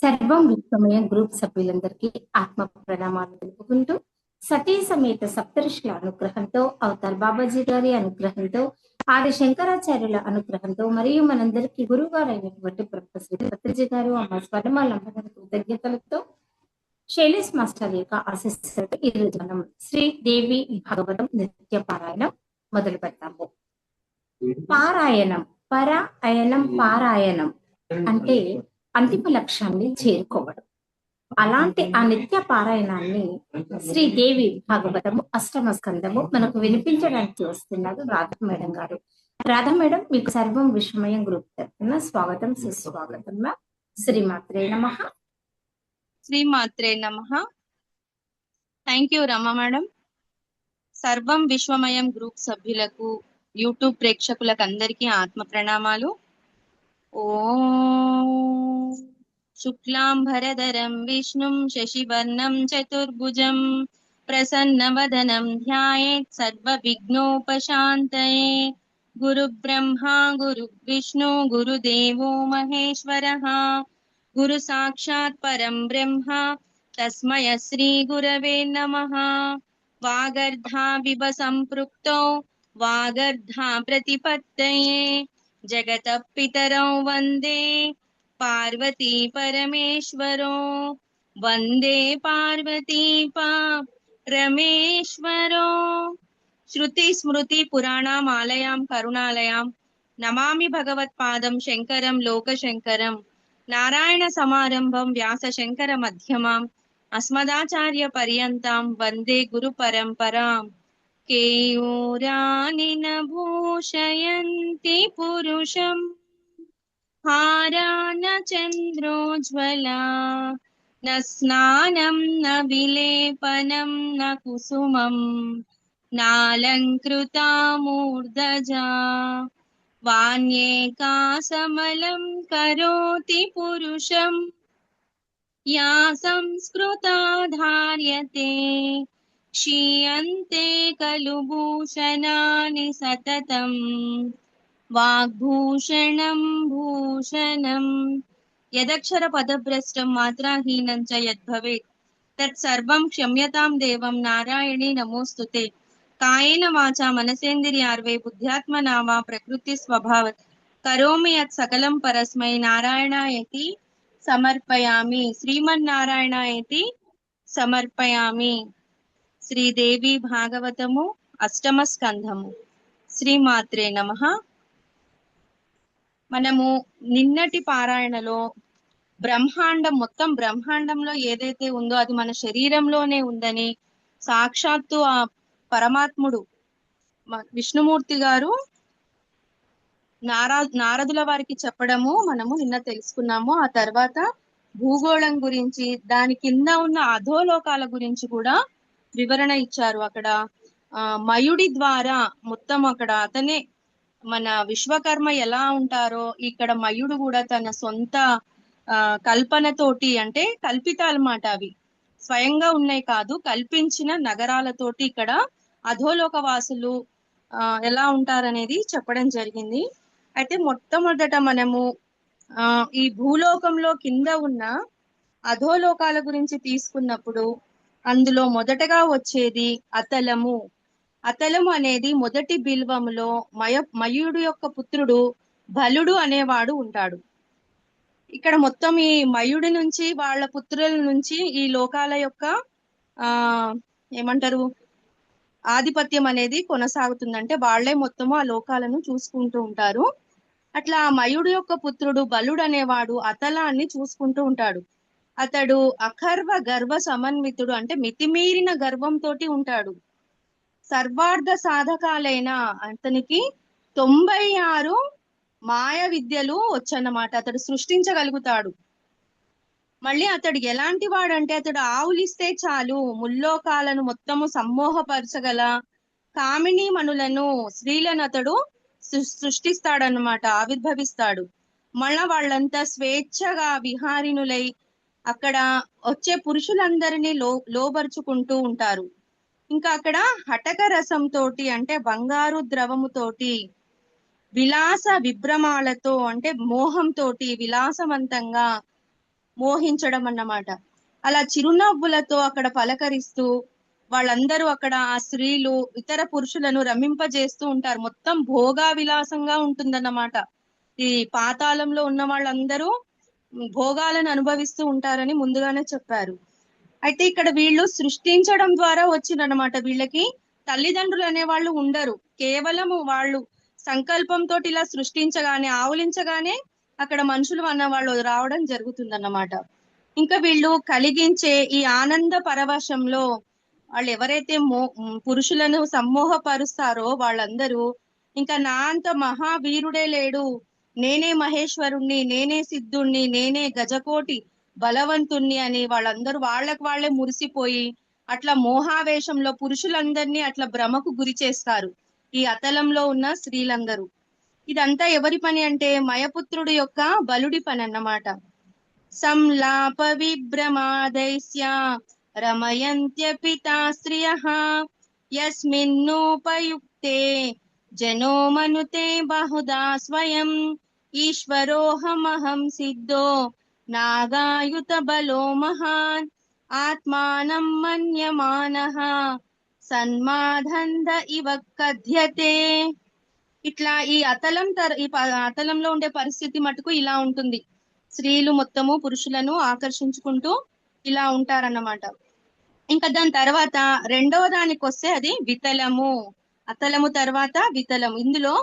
సర్వం విశ్వమయ గ్రూప్ సభ్యులందరికీ ఆత్మ ప్రణామాలు తెలుపుకుంటూ సతీ సమేత సప్తఋషుల అనుగ్రహంతో అవతార్ బాబాజీ గారి అనుగ్రహంతో ఆది శంకరాచార్యుల అనుగ్రహంతో మరియు మనందరికీ గురువు గారు అయినటువంటి ప్రొఫెసర్ పత్రిజీ గారు అమ్మ స్వర్ణమాలమ్మ గారి కృతజ్ఞతలతో శైలేష్ మాస్టర్ యొక్క ఆశీస్సులతో ఈ రోజు మనం శ్రీ దేవి భాగవతం నిత్య పారాయణం మొదలు పెడతాము. పారాయణం పారాయణం అంటే అంతిమ లక్ష్యాన్ని చేరుకోవడం. అలాంటి ఆ నిత్య పారాయణాన్ని శ్రీదేవి భాగవతము అష్టమ స్కందము మనకు వినిపించడానికి వస్తున్నారు రాధా మేడం గారు. రాధా మేడం, మీకు సర్వం విశ్వమయం గ్రూప్ తరఫున స్వాగతం, సుస్వాగతం. శ్రీమాత్రే నమః. శ్రీమాత్రే నమః. Thank you Rama madam. సర్వం విశ్వమయం గ్రూప్ సభ్యులకు, యూట్యూబ్ ప్రేక్షకులకు అందరికీ ఆత్మ ప్రణామాలు. ఓం శుక్లాంబరధరం విష్ణుం శశివర్ణం చతుర్భుజం ప్రసన్నవదనం ధ్యాయేత్ సర్వ విఘ్నోపశాంతయే. గురు బ్రహ్మా గురు విష్ణు గురుదేవో మహేశ్వరః, గురు సాక్షాత్ పరం బ్రహ్మ తస్మై శ్రీ గురవే నమః. వాగర్ధావివ సంపృక్తౌ వాగర్ధా ప్రతిపత్తయే జగతః పితరౌ వందే పార్వతీ పరమేశ్వరో. వందే పార్వతీ పరమేశ్వరో. శృతి స్మృతి పురాణామాలయాం కరుణాలయాం నమామి భగవత్పాదం శంకరం లోకశంకరం. నారాయణ సమారంభం వ్యాస శంకర మధ్యమాం అస్మదాచార్య పర్యంతం వందే గురు పరంపరాం. కేయూరాని భూషయంతి పురుషం హారాన చంద్రోజ్వలా న స్నానం న విలేపనం న కుసుమం నాలంకృతా మూర్ధజా. వాణ్యేకాసమలం కరోతి పురుషం యా సంస్కృతా ధార్యతే. క్షీయంతే ఖలు భూషణాని సతతం వాగ్భూషణం భూషణం. యదక్షర పదభ్రష్టం మాత్రాహీనం చ యద్భవేత్ తత్సర్వం క్షమ్యతాం దేవం నారాయణీ నమోస్తుతే. కాయేన వాచా మనసేంద్రియార్వే బుద్ధ్యాత్మనా వా ప్రకృతి స్వభావత్ కరోమి యత్ సకలం పరస్మై నారాయణాయేతి సమర్పయామి. శ్రీమన్నారాయణాయేతి సమర్పయామి. శ్రీదేవి భాగవతము అష్టమ స్కంధము. శ్రీమాత్రే నమః. మనము నిన్నటి పారాయణలో బ్రహ్మాండం, మొత్తం బ్రహ్మాండంలో ఏదైతే ఉందో అది మన శరీరంలోనే ఉందని సాక్షాత్తు ఆ పరమాత్ముడు విష్ణుమూర్తి గారు నారదుల వారికి చెప్పడము మనము నిన్న తెలుసుకున్నాము. ఆ తర్వాత భూగోళం గురించి, దాని కింద ఉన్న అధోలోకాల గురించి కూడా వివరణ ఇచ్చారు. అక్కడ మయుడి ద్వారా మొత్తం అక్కడ అతనే మన విశ్వకర్మ ఎలా ఉంటారో ఇక్కడ మయుడు కూడా తన సొంత కల్పనతోటి, అంటే కల్పితాలన్నమాట, అవి స్వయంగా ఉన్నాయి కాదు, కల్పించిన నగరాలతోటి ఇక్కడ అధోలోక వాసులు ఎలా ఉంటారనేది చెప్పడం జరిగింది. అయితే మొట్టమొదట మనము ఈ భూలోకంలో కింద ఉన్న అధోలోకాల గురించి తీసుకున్నప్పుడు అందులో మొదటగా వచ్చేది అతలము. అతలము అనేది మొదటి బిల్వములో మయుడు యొక్క పుత్రుడు బలుడు అనేవాడు ఉంటాడు. ఇక్కడ మొత్తం ఈ మయుడి నుంచి వాళ్ళ పుత్రుల నుంచి ఈ లోకాల యొక్క ఏమంటారు ఆధిపత్యం అనేది కొనసాగుతుందంటే వాళ్లే మొత్తము ఆ లోకాలను చూసుకుంటూ ఉంటారు. అట్లా మయుడు యొక్క పుత్రుడు బలుడు అనేవాడు అతలాన్ని చూసుకుంటూ ఉంటాడు. అతడు అఖర్వ గర్వ సమన్వితుడు, అంటే మితిమీరిన గర్వంతో ఉంటాడు. సర్వార్థ సాధకాలైన అతనికి 96 మాయ విద్యలు వచ్చన్నమాట. అతడు సృష్టించగలుగుతాడు. మళ్ళీ అతడు ఎలాంటి వాడంటే అతడు ఆవులిస్తే చాలు ముల్లోకాలను మొత్తము సమ్మోహపరచగల కామినీ మనులను, స్త్రీలను అతడు సృష్టిస్తాడన్నమాట, ఆవిర్భవిస్తాడు. మళ్ళా వాళ్ళంతా స్వేచ్ఛగా విహారినులై అక్కడ వచ్చే పురుషులందరినీ లోబరుచుకుంటూ ఉంటారు. ఇంకా అక్కడ హటక రసంతో, అంటే బంగారు ద్రవముతోటి, విలాస విభ్రమాలతో, అంటే మోహంతో విలాసవంతంగా మోహించడం అన్నమాట. అలా చిరునవ్వులతో అక్కడ పలకరిస్తూ వాళ్ళందరూ అక్కడ ఆ స్త్రీలు ఇతర పురుషులను రమింపజేస్తూ ఉంటారు. మొత్తం భోగా విలాసంగా ఉంటుందన్నమాట. ఈ పాతాళంలో ఉన్న వాళ్ళందరూ భోగాలను అనుభవిస్తూ ఉంటారని ముందుగానే చెప్పారు. అయితే ఇక్కడ వీళ్ళు సృష్టించడం ద్వారా వచ్చిందన్నమాట. వీళ్ళకి తల్లిదండ్రులు అనే వాళ్ళు ఉండరు. కేవలము వాళ్ళు సంకల్పంతో ఇలా సృష్టించగానే ఆవులించగానే అక్కడ మనుషులు అన్న వాళ్ళు రావడం జరుగుతుందన్నమాట. ఇంకా వీళ్ళు కలిగించే ఈ ఆనంద పరవశంలో వాళ్ళు ఎవరైతే పురుషులను సమ్మోహపరుస్తారో వాళ్ళందరూ ఇంకా నా అంత మహావీరుడే లేడు, నేనే మహేశ్వరుణ్ణి, నేనే సిద్ధుణ్ణి, నేనే గజకోటి బలవంతుణ్ణి అని వాళ్ళందరూ వాళ్ళకు వాళ్ళే మురిసిపోయి అట్లా మోహావేశంలో పురుషులందరినీ అట్లా భ్రమకు గురి చేస్తారు ఈ అతలంలో ఉన్న స్త్రీలందరూ. ఇదంతా ఎవరి పని అంటే మయపుత్రుడు యొక్క బలుడి పని అన్నమాట. సంలాప విభ్రమాదైస్య రమయంత్యపితా శ్రియః యస్మిన్నోపయుక్తే జనో మనుతే బహుదా స్వయం ఈశ్వరోహమహం సిద్ధో నాగాయుత బలో మహాన్ ఆత్మానం మన్యమానః సన్మాధంద ఇవ కథ్యతే. ఇట్లా ఈ అతలంలో ఉండే పరిస్థితి మటుకు ఇలా ఉంటుంది. స్త్రీలు మొత్తము పురుషులను ఆకర్షించుకుంటూ ఇలా ఉంటారన్నమాట. ఇంకా దాని తర్వాత రెండవ దానికి వస్తే అది వితలము. అతలము తర్వాత వితలము. ఇందులో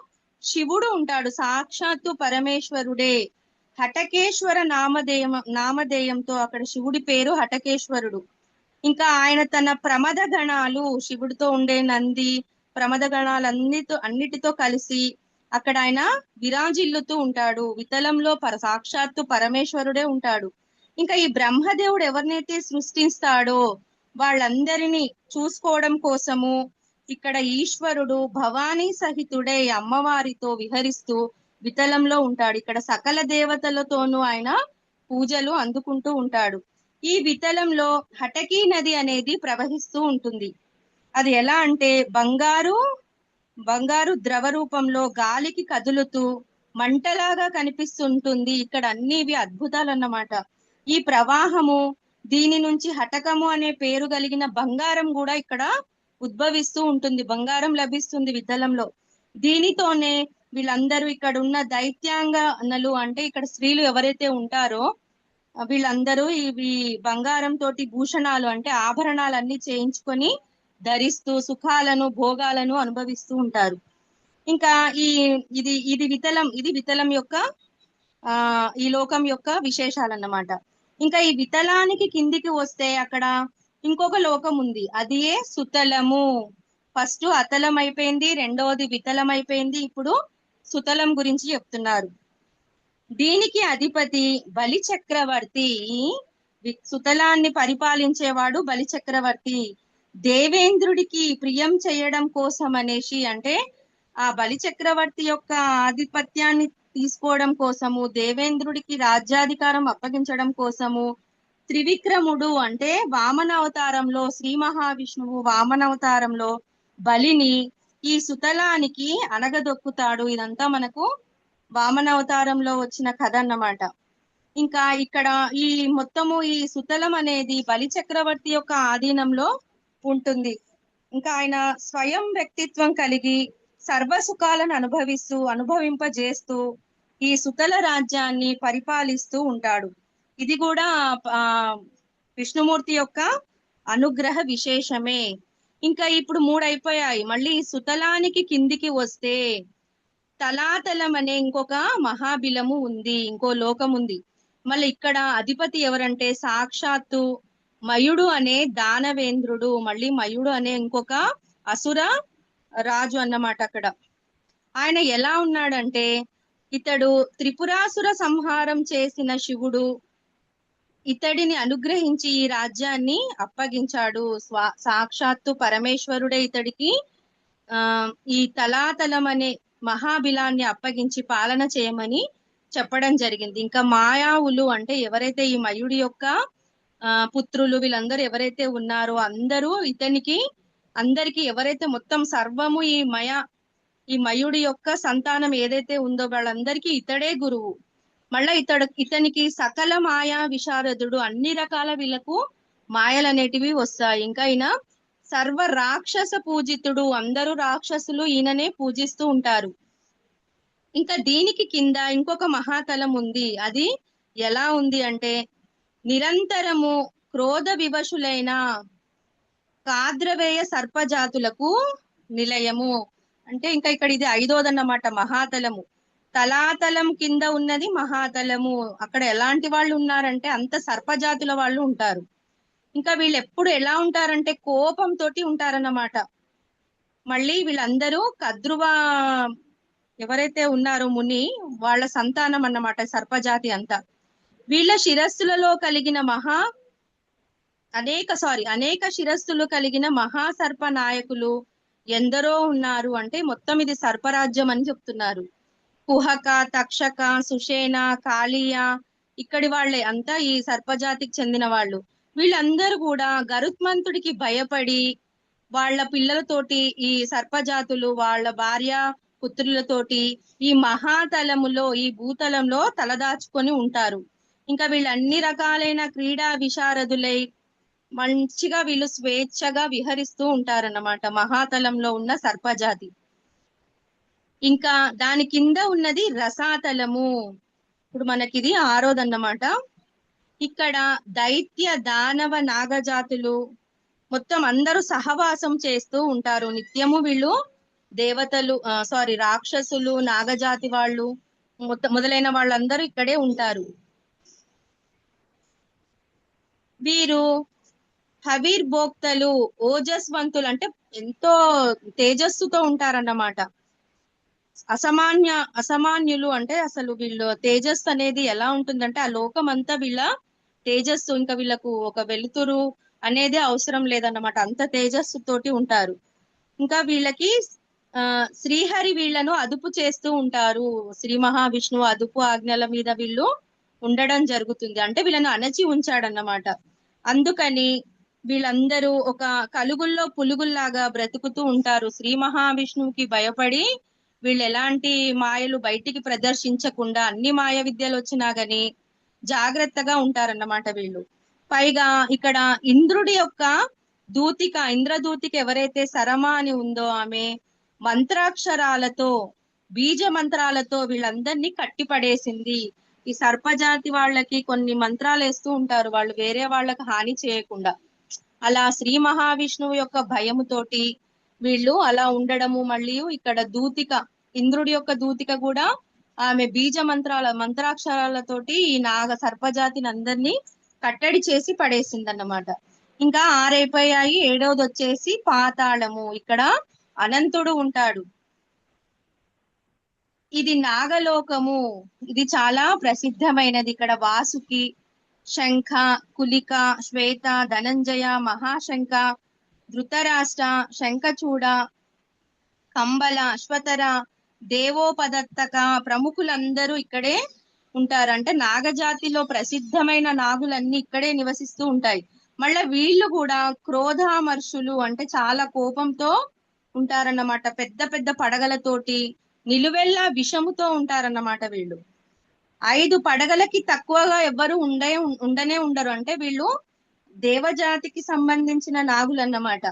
శివుడు ఉంటాడు, సాక్షాత్తు పరమేశ్వరుడే. హటకేశ్వర నామధేయంతో అక్కడ శివుడి పేరు హటకేశ్వరుడు. ఇంకా ఆయన తన ప్రమద గణాలు, శివుడితో ఉండే నంది ప్రమద అన్నిటితో కలిసి అక్కడ ఆయన విరాజిల్లుతూ ఉంటాడు. వితలంలో సాక్షాత్తు పరమేశ్వరుడే ఉంటాడు. ఇంకా ఈ బ్రహ్మదేవుడు ఎవరినైతే సృష్టిస్తాడో వాళ్ళందరినీ చూసుకోవడం కోసము ఇక్కడ ఈశ్వరుడు భవానీ సహితుడై అమ్మవారితో విహరిస్తూ వితలంలో ఉంటాడు. ఇక్కడ సకల దేవతలతోనూ ఆయన పూజలు అందుకుంటూ ఉంటాడు. ఈ వితలంలో హటకీ నది అనేది ప్రవహిస్తూ ఉంటుంది. అది ఎలా అంటే బంగారు ద్రవ రూపంలో గాలికి కదులుతూ మంటలాగా కనిపిస్తుంటుంది. ఇక్కడ అన్ని ఇవి అద్భుతాలు అన్నమాట. ఈ ప్రవాహము దీని నుంచి హటకము అనే పేరు కలిగిన బంగారం కూడా ఇక్కడ ఉద్భవిస్తూ ఉంటుంది. బంగారం లభిస్తుంది వితలంలో. దీనితోనే వీళ్ళందరూ ఇక్కడ ఉన్న దైత్యాంగనలు అంటే ఇక్కడ స్త్రీలు ఎవరైతే ఉంటారో వీళ్ళందరూ ఇవి బంగారం తోటి భూషణాలు అంటే ఆభరణాలన్నీ చేయించుకొని ధరిస్తూ సుఖాలను భోగాలను అనుభవిస్తూ ఉంటారు. ఇంకా ఇది వితలం యొక్క ఈ లోకం యొక్క విశేషాలన్నమాట. ఇంకా ఈ వితలానికి కిందికి వస్తే అక్కడ ఇంకొక లోకం ఉంది, అదే సుతలము. ఫస్ట్ అతలం అయిపోయింది, రెండవది వితలం అయిపోయింది, ఇప్పుడు సుతలం గురించి చెప్తున్నారు. దీనికి అధిపతి బలి చక్రవర్తి. సుతలాన్ని పరిపాలించేవాడు బలి చక్రవర్తి. దేవేంద్రుడికి ప్రియం చేయడం కోసం అనేసి అంటే ఆ బలి చక్రవర్తి యొక్క ఆధిపత్యాన్ని తీసుకోవడం కోసము, దేవేంద్రుడికి రాజ్యాధికారం అప్పగించడం కోసము త్రివిక్రముడు అంటే వామన అవతారంలో శ్రీ మహావిష్ణువు వామన అవతారంలో బలిని ఈ సుతలానికి అనగదొక్కుతాడు. ఇదంతా మనకు వామన అవతారంలో వచ్చిన కథ అన్నమాట. ఇంకా ఇక్కడ ఈ మొత్తము ఈ సుతలం అనేది బలి చక్రవర్తి యొక్క ఆధీనంలో ఉంటుంది. ఇంకా ఆయన స్వయం వ్యక్తిత్వం కలిగి సర్వ సుఖాలను అనుభవింపజేస్తూ ఈ సుతల రాజ్యాన్ని పరిపాలిస్తూ ఉంటాడు. ఇది కూడా విష్ణుమూర్తి యొక్క అనుగ్రహ విశేషమే. ఇంకా ఇప్పుడు 3 అయిపోయాయి. మళ్ళీ సుతలానికి కిందికి వస్తే తలాతలం అనే ఇంకొక మహాబిలము ఉంది, ఇంకో లోకం ఉంది. మళ్ళీ ఇక్కడ అధిపతి ఎవరంటే సాక్షాత్తు మయుడు అనే దానవేంద్రుడు. మళ్ళీ మయుడు అనే ఇంకొక అసుర రాజు అన్నమాట. అక్కడ ఆయన ఎలా ఉన్నాడంటే ఇతడు త్రిపురాసుర సంహారం చేసిన శివుడు ఇతడిని అనుగ్రహించి ఈ రాజ్యాన్ని అప్పగించాడు. సాక్షాత్తు పరమేశ్వరుడే ఇతడికి ఈ తలాతలం అనే మహాబిలాన్ని అప్పగించి పాలన చేయమని చెప్పడం జరిగింది. ఇంకా మాయావులు అంటే ఎవరైతే ఈ మయుడి యొక్క పుత్రులు వీళ్ళందరూ ఎవరైతే ఉన్నారో అందరూ అందరికి ఎవరైతే మొత్తం సర్వము ఈ మయుడి యొక్క సంతానం ఏదైతే ఉందో వాళ్ళందరికీ ఇతడే గురువు. మళ్ళా ఇతనికి సకల మాయా విశారదుడు, అన్ని రకాల వీళ్ళకు మాయలు అనేటివి వస్తాయి. ఇంకా ఈయన సర్వ రాక్షస పూజితుడు, అందరూ రాక్షసులు ఈయననే పూజిస్తూ ఉంటారు. ఇంకా దీనికి కింద ఇంకొక మహాతలం ఉంది. అది ఎలా ఉంది అంటే, నిరంతరము క్రోధ వివశులైన కాద్రవేయ సర్పజాతులకు నిలయము. అంటే ఇంకా ఇక్కడ ఇది 5వదన్నమాట మహాతలము. తలాతలం కింద ఉన్నది మహాతలము. అక్కడ ఎలాంటి వాళ్ళు ఉన్నారంటే అంత సర్పజాతుల వాళ్ళు ఉంటారు. ఇంకా వీళ్ళు ఎప్పుడు ఎలా ఉంటారంటే కోపంతో ఉంటారన్నమాట. మళ్ళీ వీళ్ళందరూ కద్రువ ఎవరైతే ఉన్నారో ముని, వాళ్ళ సంతానం అన్నమాట సర్పజాతి అంతా. వీళ్ళ శిరస్సులలో కలిగిన అనేక శిరస్సులు కలిగిన మహాసర్ప నాయకులు ఎందరో ఉన్నారు. అంటే మొత్తం ఇది సర్పరాజ్యం అని చెప్తున్నారు. కుహక, తక్షక, సుషేణ, కాళీయ ఇక్కడి వాళ్ళే అంతా ఈ సర్పజాతికి చెందిన వాళ్ళు. వీళ్ళందరూ కూడా గరుత్మంతుడికి భయపడి వాళ్ళ పిల్లలతోటి ఈ సర్పజాతులు వాళ్ళ భార్య పుత్రులతోటి ఈ మహాతలములో, ఈ భూతలంలో తలదాచుకొని ఉంటారు. ఇంకా వీళ్ళు అన్ని రకాలైన క్రీడా విశారదులై మంచిగా వీళ్ళు స్వేచ్ఛగా విహరిస్తూ ఉంటారన్నమాట మహాతలంలో ఉన్న సర్పజాతి. ఇంకా దాని కింద ఉన్నది రసాతలము. ఇప్పుడు మనకిది 6వదన్నమాట. ఇక్కడ దైత్య దానవ నాగజాతులు మొత్తం అందరూ సహవాసం చేస్తూ ఉంటారు నిత్యము. వీళ్ళు దేవతలు రాక్షసులు, నాగజాతి వాళ్ళు మొదలైన వాళ్ళందరూ ఇక్కడే ఉంటారు. వీరు హవిర్భోక్తలు, ఓజస్వంతులు, అంటే ఎంతో తేజస్సుతో ఉంటారన్నమాట. అసమాన్యులు అంటే అసలు వీళ్ళు తేజస్సు అనేది ఎలా ఉంటుందంటే ఆ లోకం అంతా వీళ్ళ తేజస్సు, ఇంకా వీళ్ళకు ఒక వెలుతురు అనేది అవసరం లేదన్నమాట, అంత తేజస్సుతోటి ఉంటారు. ఇంకా వీళ్ళకి శ్రీహరి వీళ్ళను అదుపు చేస్తూ ఉంటారు. శ్రీ మహావిష్ణువు అదుపు ఆజ్ఞల మీద వీళ్ళు ఉండడం జరుగుతుంది. అంటే వీళ్ళను అణచి ఉంచాడన్నమాట. అందుకని వీళ్ళందరూ ఒక కలుగుల్లో పులుగుల్లాగా బ్రతుకుతూ ఉంటారు. శ్రీ మహావిష్ణువుకి భయపడి వీళ్ళు ఎలాంటి మాయలు బయటికి ప్రదర్శించకుండా, అన్ని మాయ విద్యలు వచ్చినా గాని జాగ్రత్తగా ఉంటారన్నమాట వీళ్ళు. పైగా ఇక్కడ ఇంద్రుడి యొక్క ఇంద్రదూతిక ఎవరైతే సరమ అని ఉందో ఆమె మంత్రాక్షరాలతో, బీజ మంత్రాలతో వీళ్ళందరినీ కట్టిపడేసింది. ఈ సర్పజాతి వాళ్ళకి కొన్ని మంత్రాలు వేస్తూ ఉంటారు వాళ్ళు వేరే వాళ్ళకి హాని చేయకుండా. అలా శ్రీ మహావిష్ణువు యొక్క భయముతోటి వీళ్ళు అలా ఉండడము. మళ్ళీ ఇక్కడ ఇంద్రుడి యొక్క దూతిక కూడా ఆమె బీజ మంత్రాక్షరాలతోటి ఈ సర్పజాతిని అందరినీ కట్టడి చేసి పడేసిందన్నమాట. ఇంకా 6 అయిపోయాయి. 7వది వచ్చేసి పాతాళము. ఇక్కడ అనంతుడు ఉంటాడు. ఇది నాగలోకము. ఇది చాలా ప్రసిద్ధమైనది. ఇక్కడ వాసుకి, శంఖ, కులిక, శ్వేత, ధనంజయ, మహాశంఖ, ధృతరాష్ట్ర, శంఖచూడ, కంబల, అశ్వతర, దేవోపదత్తక ప్రముఖులందరూ ఇక్కడే ఉంటారు. అంటే నాగజాతిలో ప్రసిద్ధమైన నాగులన్నీ ఇక్కడే నివసిస్తూ ఉంటాయి. మళ్ళీ వీళ్ళు కూడా క్రోధామర్షులు, అంటే చాలా కోపంతో ఉంటారన్నమాట. పెద్ద పెద్ద పడగలతోటి నిలువెల్లా విషముతో ఉంటారన్నమాట వీళ్ళు. 5 పడగలకి తక్కువగా ఎవ్వరు ఉండనే ఉండరు. అంటే వీళ్ళు దేవజాతికి సంబంధించిన నాగులు అన్నమాట.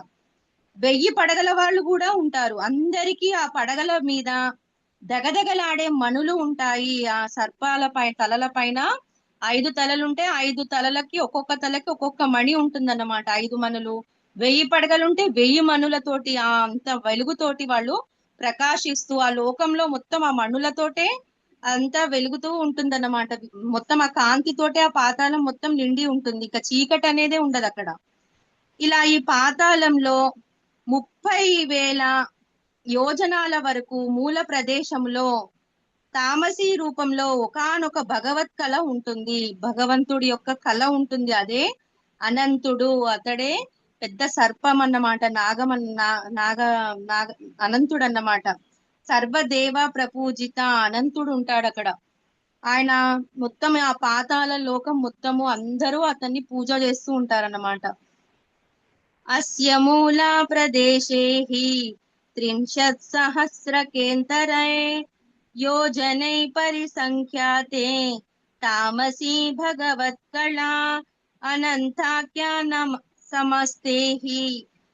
1000 పడగల వాళ్ళు కూడా ఉంటారు. అందరికీ ఆ పడగల మీద దగదగలాడే మణులు ఉంటాయి. ఆ తలల పైన 5 తలలుంటే 5 తలలకి ఒక్కొక్క తలకి ఒక్కొక్క మణి ఉంటుందన్నమాట. 5 మణులు. 1000 పడగలుంటే 1000 మణులతోటి అంత వెలుగుతోటి వాళ్ళు ప్రకాశిస్తూ ఆ లోకంలో మొత్తం ఆ మణులతోటే అంతా వెలుగుతూ ఉంటుందన్నమాట. మొత్తం ఆ కాంతితోటే ఆ పాతాళం మొత్తం నిండి ఉంటుంది. ఇక చీకటి అనేదే ఉండదు అక్కడ. ఇలా ఈ పాతాళంలో 30,000 యోజనాల వరకు మూల ప్రదేశంలో తామసీ రూపంలో ఒకానొక భగవత్ కళ ఉంటుంది. భగవంతుడి యొక్క కళ ఉంటుంది. అదే అనంతుడు. అతడే పెద్ద సర్పం అన్నమాట. అనంతుడు అన్నమాట. సర్వదేవ ప్రపూజిత అనంతుడు ఉంటాడు అక్కడ. ఆయన మొత్తం ఆ పాతాళ లోకం మొత్తము అందరూ అతన్ని పూజ చేస్తూ ఉంటారన్నమాట. అస్య మూల ప్రదేశే 30 సహస్రకేంతరై యోజనై పరిసంఖ్యాతే తామసీ భగవత్కళా అనంతాఖ్యానం సమస్తేహి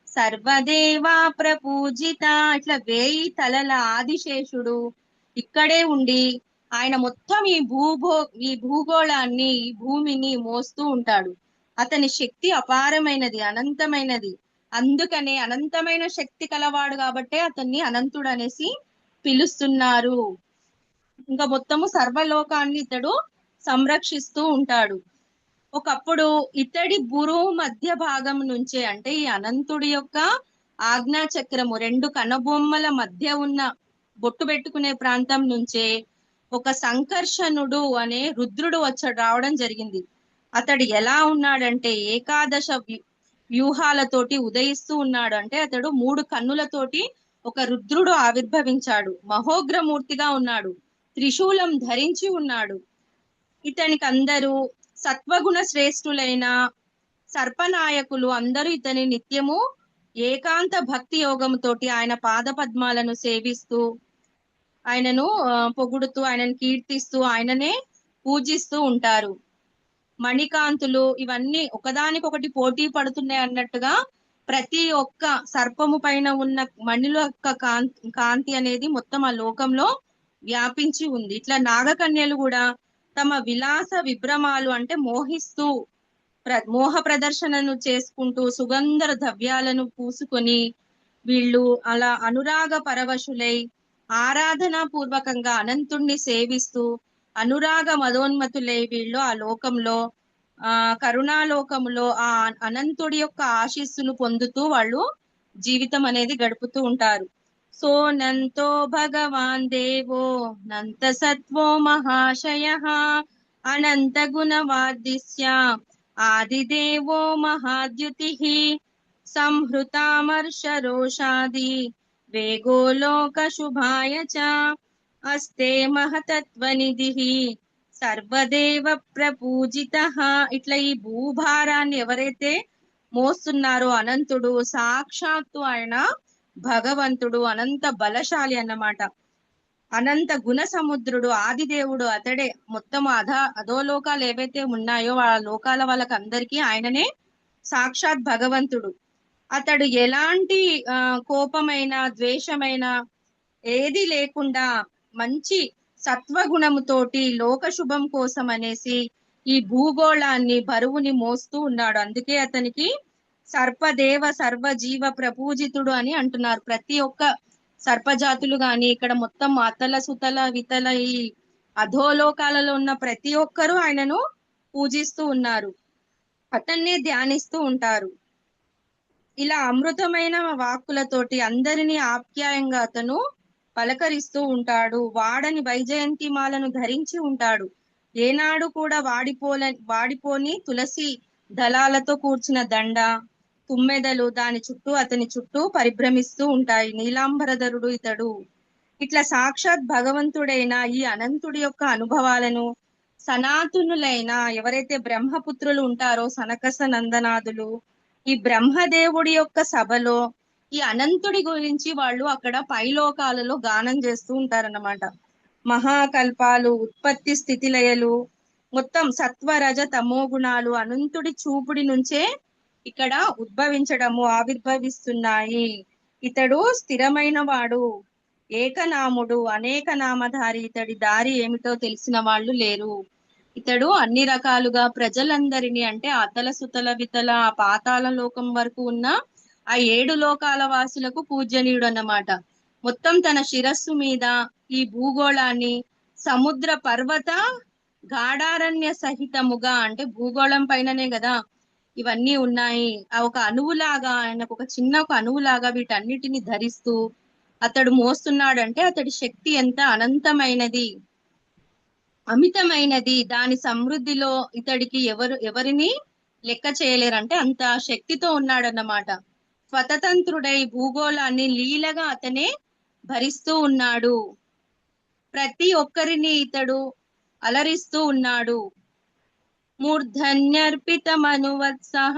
సర్వదేవా ప్రపూజిత. ఇట్లా 1000 తలల ఆదిశేషుడు ఇక్కడే ఉండి ఆయన మొత్తం ఈ భూగోళాన్ని, ఈ భూమిని మోస్తూ ఉంటాడు. అతని శక్తి అపారమైనది, అనంతమైనది. అందుకనే అనంతమైన శక్తి కలవాడు కాబట్టే అతన్ని అనంతుడు అనేసి పిలుస్తున్నారు. ఇంకా మొత్తము సర్వలోకాన్ని ఇతడు సంరక్షిస్తూ ఉంటాడు. ఒకప్పుడు ఇతడి బురువు మధ్య భాగం నుంచే, అంటే ఈ అనంతుడి యొక్క ఆజ్ఞా చక్రము 2 కనుబొమ్మల మధ్య ఉన్న బొట్టు పెట్టుకునే ప్రాంతం నుంచే ఒక సంకర్షణుడు అనే రుద్రుడు రావడం జరిగింది. అతడు ఎలా ఉన్నాడంటే ఏకాదశ వ్యూహాలతోటి ఉదయిస్తూ ఉన్నాడు. అంటే అతడు 3 కన్నులతోటి ఒక రుద్రుడు ఆవిర్భవించాడు. మహోగ్రమూర్తిగా ఉన్నాడు, త్రిశూలం ధరించి ఉన్నాడు. ఇతనికి అందరూ సత్వగుణ శ్రేష్ఠులైన సర్పనాయకులు అందరూ ఇతని నిత్యము ఏకాంత భక్తి యోగముతోటి ఆయన పాద పద్మాలను సేవిస్తూ, ఆయనను పొగుడుతూ, ఆయనను కీర్తిస్తూ, ఆయననే పూజిస్తూ ఉంటారు. మణికాంతులు ఇవన్నీ ఒకదానికొకటి పోటీ పడుతున్నాయి అన్నట్టుగా ప్రతి ఒక్క సర్పము పైన ఉన్న మణుల యొక్క కాంతి అనేది మొత్తం ఆ లోకంలో వ్యాపించి ఉంది. ఇట్లా నాగకన్యలు కూడా తమ విలాస విభ్రమాలు అంటే మోహిస్తూ మోహ ప్రదర్శనను చేసుకుంటూ సుగంధ ద్రవ్యాలను పూసుకొని వీళ్ళు అలా అనురాగ పరవశులై ఆరాధనా పూర్వకంగా అనంతుణ్ణి సేవిస్తూ అనురాగ మదోన్మతులై వీళ్ళు ఆ లోకంలో కరుణాలోకములో ఆ అనంతుడి యొక్క ఆశీస్సులు పొందుతూ వాళ్ళు జీవితం అనేది గడుపుతూ ఉంటారు. సోనంతో భగవాన్ దేవో నంత సత్వో మహాశయః అనంత గుణవాదిస్య ఆదిదేవో మహాద్యుతిః సంహృతామర్ష రోషాది వేగో లోక శుభాయ చ అస్తే మహతత్వనిధిః సర్వదేవ ప్రపూజితః. ఇట్లా ఈ భూభారాన్ని ఎవరైతే మోస్తున్నారో అనంతుడు సాక్షాత్తు ఆయన భగవంతుడు, అనంత బలశాలి అన్నమాట. అనంత గుణ సముద్రుడు, ఆదిదేవుడు అతడే. మొత్తం అధోలోకాలు ఏవైతే ఉన్నాయో ఆ లోకాల వాళ్ళకందరికీ ఆయననే సాక్షాత్ భగవంతుడు. అతడు ఎలాంటి కోపమైన, ద్వేషమైన ఏది లేకుండా మంచి సత్వగుణముతోటి లోక శుభం కోసం అనేసి ఈ భూగోళాన్ని బరువుని మోస్తూ ఉన్నాడు. అందుకే అతనికి సర్పదేవ సర్వజీవ ప్రపూజితుడు అని అంటున్నారు. ప్రతి ఒక్క సర్పజాతులు గాని ఇక్కడ మొత్తం అతల సుతల వితల ఈ అధోలోకాలలో ఉన్న ప్రతి ఒక్కరూ ఆయనను పూజిస్తూ ఉన్నారు, అతన్నే ధ్యానిస్తూ ఉంటారు. ఇలా అమృతమైన వాక్కులతోటి అందరినీ ఆప్యాయంగా అతను పలకరిస్తూ ఉంటాడు. వాడని వైజయంతి మాలను ధరించి ఉంటాడు. ఏనాడు కూడా వాడిపోని తులసి దళాలతో కూర్చిన దండ, తుమ్మెదలు దాని చుట్టూ అతని చుట్టూ పరిభ్రమిస్తూ ఉంటాయి. నీలాంబరధరుడు ఇతడు. ఇట్లా సాక్షాత్ భగవంతుడైన ఈ అనంతుడి యొక్క అనుభవాలను సనాతనులైన ఎవరైతే బ్రహ్మపుత్రులు ఉంటారో సనకస నందనాదులు, ఈ బ్రహ్మదేవుడి యొక్క సభలో ఈ అనంతుడి గురించి వాళ్ళు అక్కడ పైలోకాలలో గానం చేస్తూ ఉంటారన్నమాట. మహాకల్పాలు, ఉత్పత్తి స్థితిలయలు, మొత్తం సత్వరజ తమో గుణాలు అనంతుడి చూపుడి నుంచే ఇక్కడ ఉద్భవించడము, ఆవిర్భవిస్తున్నాయి. ఇతడు స్థిరమైన వాడు, ఏకనాముడు, అనేక నామధారి. ఇతడి దారి ఏమిటో తెలిసిన వాళ్ళు లేరు. ఇతడు అన్ని రకాలుగా ప్రజలందరినీ అంటే అతల సుతల వితల ఆ పాతాళ లోకం వరకు ఉన్న ఆ 7 లోకాల వాసులకు పూజనీయుడు అన్నమాట. మొత్తం తన శిరస్సు మీద ఈ భూగోళాన్ని సముద్ర పర్వత గాఢారణ్య సహితముగా, అంటే భూగోళం పైననే కదా ఇవన్నీ ఉన్నాయి, ఆ ఒక అణువులాగా ఆయనకు ఒక అణువులాగా వీటన్నిటిని ధరిస్తూ అతడు మోస్తున్నాడంటే అతడి శక్తి ఎంత అనంతమైనది, అమితమైనది. దాని సమృద్ధిలో ఇతడికి ఎవరిని లెక్క చేయలేరంటే అంత శక్తితో ఉన్నాడన్నమాట. స్వతంత్రుడై భూగోళాన్ని లీలగా అతనే భరిస్తూ ఉన్నాడు. ప్రతి ఒక్కరిని ఇతడు అలరిస్తూ ఉన్నాడు. మూర్ధన్యర్పితమనువత్సః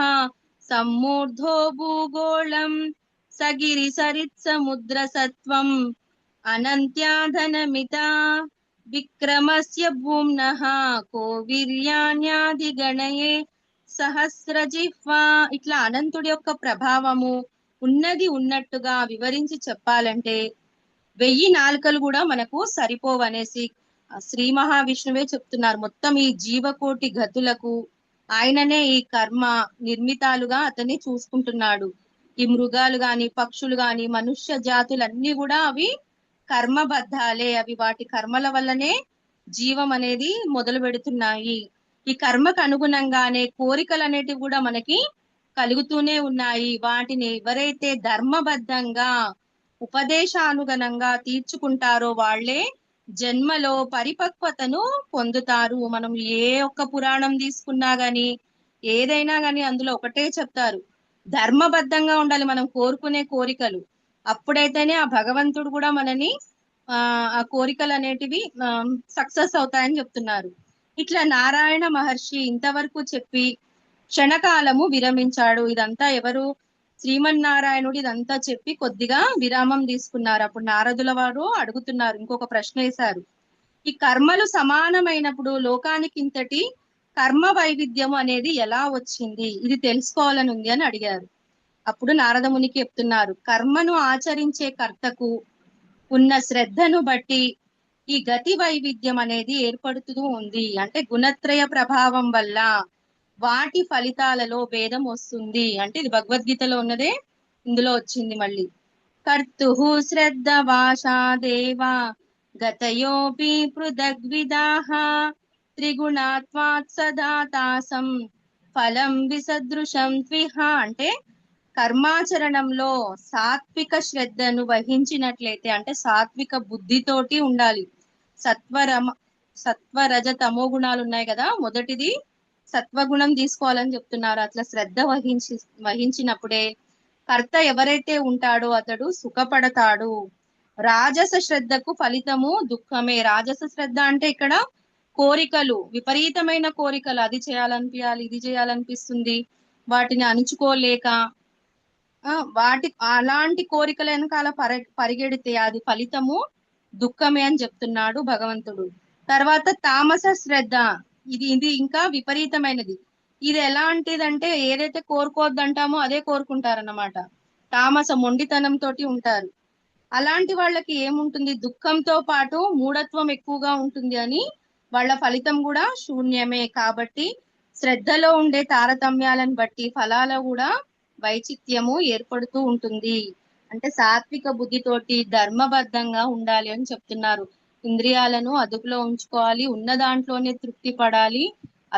సమ్మూర్ధో భూగోళం సగిరి సరిత్ సముద్ర సత్వం అనంత్యాధనమిత విక్రమస్య భూమ్నః కో వీర్యాణ్యాదిగణయే సహస్రజిహ్వా. ఇట్లా అనంతుడి యొక్క ప్రభావము ఉన్నది ఉన్నట్టుగా వివరించి చెప్పాలంటే 1000 నాలుకలు కూడా మనకు సరిపోవనేసి శ్రీ మహావిష్ణువే చెప్తున్నారు. మొత్తం ఈ జీవకోటి గతులకు ఆయననే ఈ కర్మ నిర్మితాలుగా అతన్ని చూసుకుంటున్నాడు. ఈ మృగాలు గాని పక్షులు గాని మనుష్య జాతులన్నీ కూడా అవి కర్మబద్ధాలే. అవి వాటి కర్మల వల్లనే జీవం అనేది మొదలు పెడుతున్నాయి. ఈ కర్మకు అనుగుణంగానే కోరికలు అనేటివి కూడా మనకి కలుగుతూనే ఉన్నాయి. వాటిని ఎవరైతే ధర్మబద్ధంగా ఉపదేశానుగుణంగా తీర్చుకుంటారో వాళ్లే జన్మలో పరిపక్వతను పొందుతారు. మనం ఏ ఒక్క పురాణం తీసుకున్నా గాని ఏదైనా గాని అందులో ఒకటే చెప్తారు, ధర్మబద్ధంగా ఉండాలి మనం కోరుకునే కోరికలు. అప్పుడైతేనే ఆ భగవంతుడు కూడా మనని ఆ కోరికలు అనేటివి సక్సెస్ అవుతాయని చెప్తున్నారు. ఇట్లా నారాయణ మహర్షి ఇంతవరకు చెప్పి క్షణకాలము విరమించాడు. ఇదంతా ఎవరు? శ్రీమన్నారాయణుడు ఇదంతా చెప్పి కొద్దిగా విరామం తీసుకున్నారు. అప్పుడు నారదుల వారు అడుగుతున్నారు, ఇంకొక ప్రశ్న వేశారు, ఈ కర్మలు సమానమైనప్పుడు లోకానికి ఇంతటి కర్మ వైవిధ్యం అనేది ఎలా వచ్చింది, ఇది తెలుసుకోవాలని ఉంది అని అడిగారు. అప్పుడు నారదమునికి చెప్తున్నారు, కర్మను ఆచరించే కర్తకు ఉన్న శ్రద్ధను బట్టి ఈ గతి వైవిధ్యం అనేది ఏర్పడుతూ ఉంది. అంటే గుణత్రయ ప్రభావం వల్ల వాటి ఫలితాలలో భేదం వస్తుంది. అంటే ఇది భగవద్గీతలో ఉన్నదే ఇందులో వచ్చింది. మళ్ళీ కర్తుహు శ్రద్ధ వాషా దేవా గతయోపి పృథగ్విదాః త్రిగుణాత్వాత్ సదాతాసం ఫలం విసదృశం త్విహ. అంటే కర్మాచరణంలో సాత్విక శ్రద్ధను వహించినట్లయితే, అంటే సాత్విక బుద్ధితోటి ఉండాలి. సత్వరజ తమో గుణాలు ఉన్నాయి కదా, మొదటిది సత్వగుణం తీసుకోవాలని చెప్తున్నారు. అట్లా శ్రద్ధ వహించినప్పుడే కర్త ఎవరైతే ఉంటాడో అతడు సుఖపడతాడు. రాజస శ్రద్ధకు ఫలితము దుఃఖమే. రాజస శ్రద్ధ అంటే ఇక్కడ కోరికలు, విపరీతమైన కోరికలు, అది చేయాలనిపించాలి, ఇది చేయాలనిపిస్తుంది, వాటిని అణుచుకోలేక అలాంటి కోరికల వెనకాల పరిగెడితే అది ఫలితము దుఃఖమే అని చెప్తున్నాడు భగవంతుడు. తర్వాత తామస శ్రద్ధ, ఇది ఇంకా విపరీతమైనది. ఇది ఎలాంటిదంటే ఏదైతే కోరుకోవద్దంటామో అదే కోరుకుంటారన్నమాట. తామస మొండితనంతో ఉంటారు. అలాంటి వాళ్ళకి ఏముంటుంది, దుఃఖంతో పాటు మూఢత్వం ఎక్కువగా ఉంటుంది అని వాళ్ళ ఫలితం కూడా శూన్యమే. కాబట్టి శ్రద్ధలో ఉండే తారతమ్యాలను బట్టి ఫలాలు కూడా వైచిత్యము ఏర్పడుతూ ఉంటుంది. అంటే సాత్విక బుద్ధితోటి ధర్మబద్ధంగా ఉండాలి అని చెప్తున్నారు. ఇంద్రియాలను అదుపులో ఉంచుకోవాలి, ఉన్న దాంట్లోనే తృప్తి పడాలి,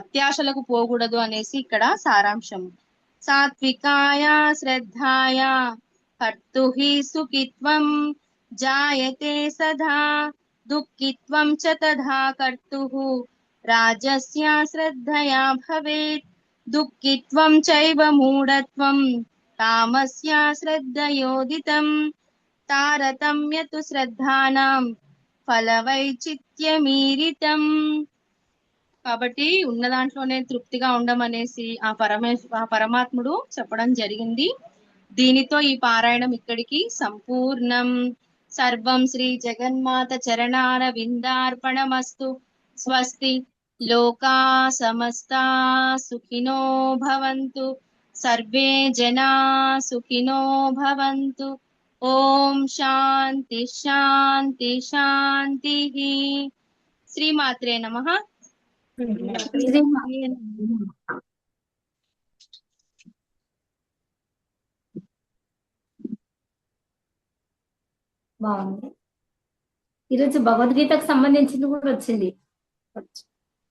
అత్యాశలకు పోకూడదు అనేసి ఇక్కడ సారాంశం. సాత్వికాయ శ్రద్ధాయ కర్తుహి సుఖిత్వం జాయతే సదా దుఃఖిత్వం చ తథా కర్తుః రాజస్య శ్రద్ధయా భవేత్ దుఃఖిత్వం చైవ మూఢత్వం తామస్య శ్రద్ధయోదితం తారతమ్యతు శ్రద్ధానాం ఫలవైచిత్యమీరితం. కాబట్టి ఉన్న దాంట్లోనే తృప్తిగా ఉండమనేసి ఆ పరమాత్ముడు చెప్పడం జరిగింది. దీనితో ఈ పారాయణం ఇక్కడికి సంపూర్ణం. సర్వం శ్రీ జగన్మాత చరణార విందార్పణమస్తు. స్వస్తి. లోకా సమస్తా సుఖినో భవంతు. సర్వే జనా సుఖినో భవంతు. ఓం శాంతి శాంతి శాంతి. శ్రీమాత్రే నమః. బాగుంది. ఈరోజు భగవద్గీతకు సంబంధించింది కూడా వచ్చింది.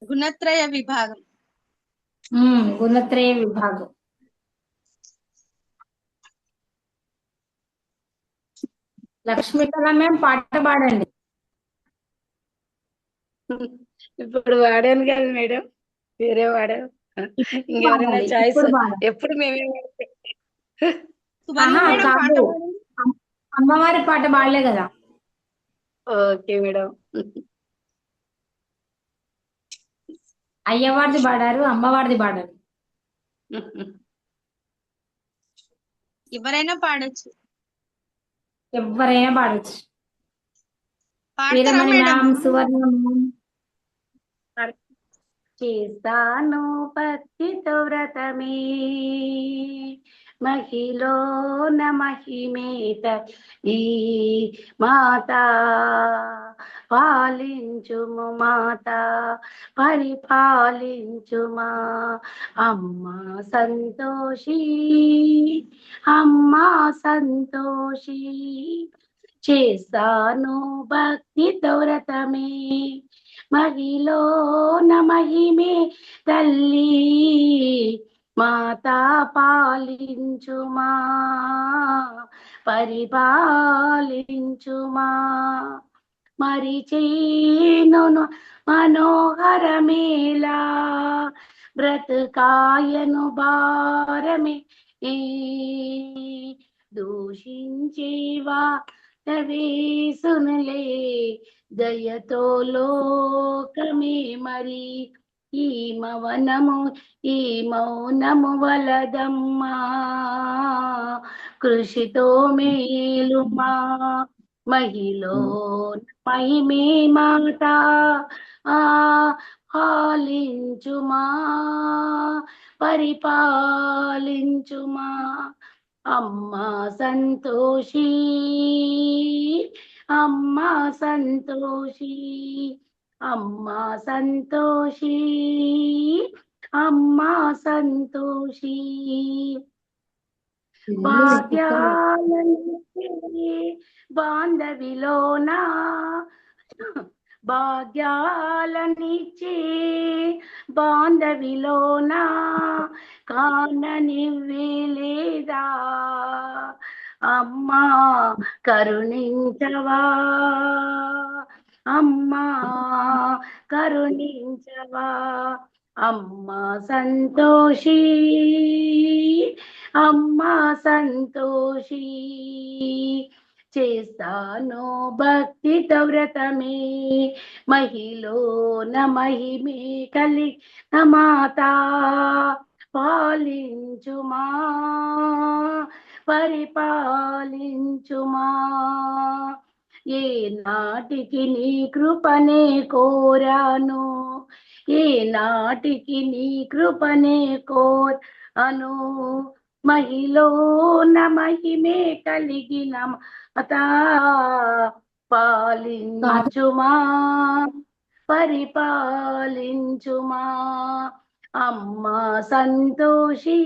గుణత్రయ విభాగం. గుణత్రయ విభాగం. లక్ష్మీకళ మ్యామ్ పాట పాడండి. ఇప్పుడు వాడాను కదా మేడం, వేరే వాడాను. ఇంకెవరైనా చాయిస్? ఎప్పుడు మేమే కాదు, అమ్మవారి పాట పాడలే కదా. Okay madam. అయ్యవారిది పాడారు, అమ్మవారిది పాడారు. ఎవరైనా పాడొచ్చు. ఎవరైనా పాడొచ్చు. పాడతారా వీరమణి మేడం? మ్యామ్, సువర్ణ మ్యామ్. చేస్తాను భక్తితో వ్రతమే, మహిలో మహిమేత ఈ మాత, పాలించుము మాత, పరిపాలించుమా అమ్మా సంతోషి, అమ్మా సంతోషి. చేస్తాను భక్తితో వ్రతమే, మహిలో మహిమే తల్లి మాతా, పాలించుమా పరిపాలించుమా. మరి చేను మనోహరమేలా, బ్రతుకాయను భారమే దూషించేవా వేసునులే, దయతో లోకమే మరి ఈ మౌనము, ఈ మౌనము వలదమ్మా, కృషితో మేలుమా మహిలో మహిమే మాత, ఆ పాలించుమా పరిపాలించుమా అమ్మా సంతోషి, అమ్మా సంతోషి, అమ్మా సంతోషి, అమ్మా సంతోషి. భాగ్యాలనిచ్చే బాంధవిలోనా, భాగ్యాలనిచ్చే బాంధవిలోనా, కాననివ్వే లేదా అమ్మా, కరుణించవా అమ్మా, కరుణించవా అమ్మా సంతోషి, అమ్మా సంతోషి. చేస్తాను భక్తితో వ్రతమే, మహిలో మహిమే కలి మాత, పాలించుమా పరిపాలించుమా. ఏ నాటికి నీ కృపనే కోరాను, ఏ నాటికి నీ కృపనే కోరాను, మహిలో మహిమే కలిగిన మాత, పాలించుమా పరిపాలించుమా అమ్మా సంతోషి,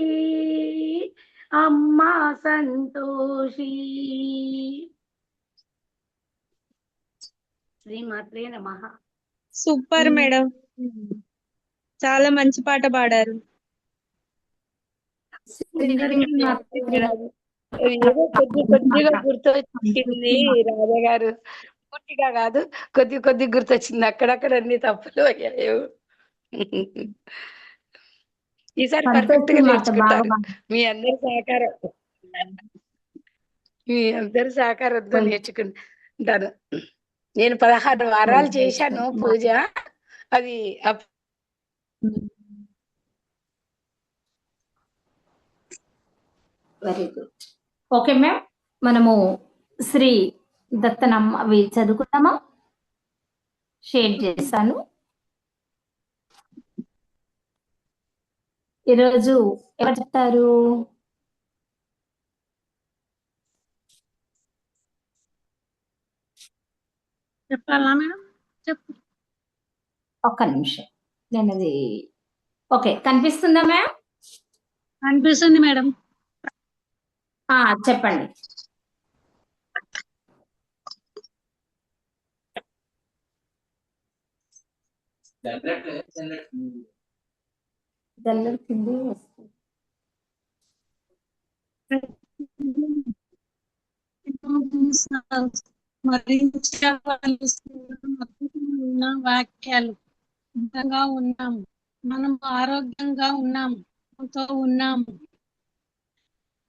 అమ్మా సంతోషి. శ్రీమాత్రే నమః. సూపర్ మేడం, చాలా మంచి పాట పాడారు. ఏదో కొద్దిగా గుర్తొచ్చింది రాజా గారు, పూర్తిగా కాదు, కొద్ది గుర్తొచ్చింది, అక్కడక్కడ అన్ని తప్పులు అయ్యాయి. ఈసారి పర్ఫెక్ట్ గా నేర్చుకుంటారు. మీ అందరి సహకారంతో నేర్చుకుంటాను. నేను 16 వారాలు చేశాను పూజ. అది వెరీ గుడ్. ఓకే మ్యామ్, మనము శ్రీ దత్తనమ్మ అవి చదువుకుందామా? షేర్ చేస్తాను. ఈరోజు ఎవరు చెప్తారు? చెప్పాలా మేడం? చెప్పు. ఒక్క నిమిషం, నేను అది ఓకే. కనిపిస్తుందా మ్యామ్? అనిపిస్తుంది మేడం. చెప్పండి. కింది వస్తుంది. స్మరించవలసిన వాక్యాలు ఉన్నాము, మనము ఆరోగ్యంగా ఉన్నాము,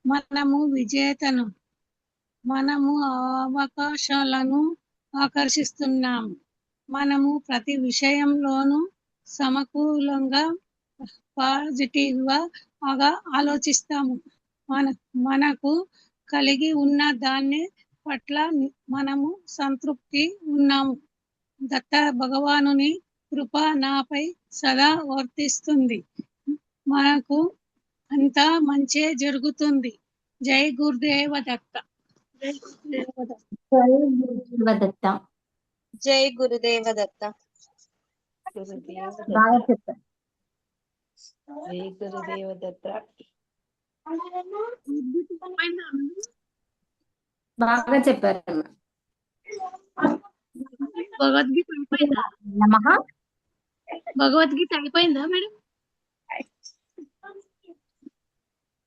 మనము విజేతను, మనము అవకాశాలను ఆకర్షిస్తున్నాము, మనము ప్రతి విషయంలోనూ సమకూలంగా పాజిటివ్ గా ఆలోచిస్తాము, మనకు కలిగి ఉన్న దాన్ని పట్ల మనము సంతృప్తి ఉన్నాము. దత్త భగవానుని కృప నాపై సదా వర్తిస్తుంది. మనకు అంతా మంచే జరుగుతుంది. జై గురుదేవ దత్త. జై గురుదేవ దత్త. జై గురుదేవ దత్త. జై గురుదేవ దత్త. గురుదేవ బాగా దత్త. చెప్పారు. జై గురుదేవ దత్త. బాగా చెప్పారు. భగవద్గీత అయిపోయిందా? నమః. భగవద్గీత అయిపోయిందా మేడం?